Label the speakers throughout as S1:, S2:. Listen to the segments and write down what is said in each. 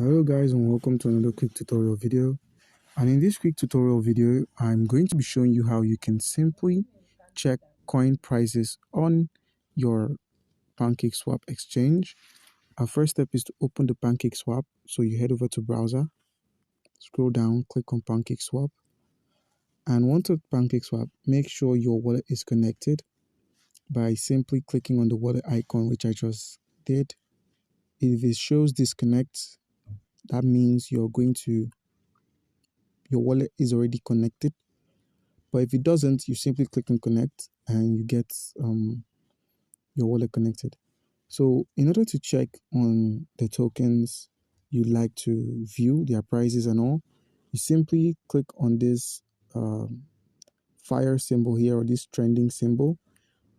S1: Hello guys, and welcome to another quick tutorial video. And in this quick tutorial video, I'm going to be showing you how you can simply check coin prices on your Pancakeswap exchange. Our first step is to open the Pancakeswap. So you head over to browser, scroll down, click on Pancakeswap. And once at Pancakeswap, make sure your wallet is connected by simply clicking on the wallet icon, which I just did. If it shows disconnect, that means your wallet is already connected. But if it doesn't, you simply click on connect and you get your wallet connected. So in order to check on the tokens you like to view, their prices and all, you simply click on this fire symbol here, or this trending symbol.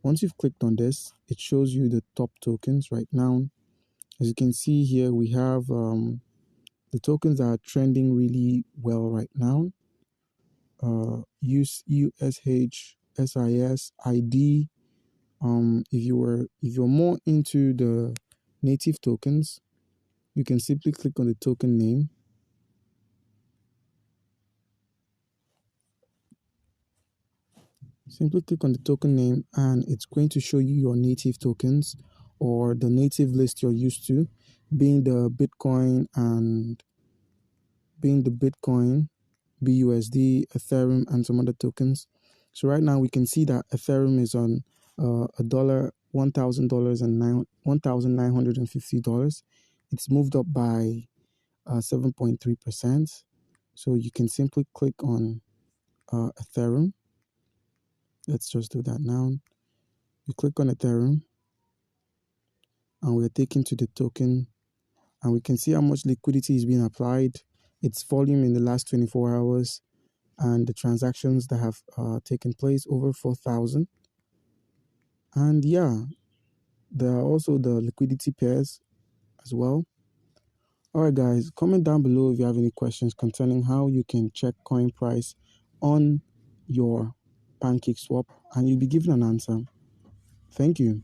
S1: Once you've clicked on this, it shows you the top tokens right now. As you can see here, we have the tokens that are trending really well right now. USH, SIS, ID. If you're more into the native tokens, you can simply click on the token name. Simply click on the token name and it's going to show you your native tokens, or the native list you're used to, being the Bitcoin, BUSD, Ethereum, and some other tokens. So right now we can see that Ethereum is on $1,000 and $1,950. It's moved up by 7.3%. So you can simply click on Ethereum. Let's just do that now. You click on Ethereum and we're taken to the token, and we can see how much liquidity is being applied, its volume in the last 24 hours, and the transactions that have taken place, over 4,000. And yeah, there are also the liquidity pairs as well. Alright guys, comment down below if you have any questions concerning how you can check coin price on your Pancakeswap, and you'll be given an answer. Thank you.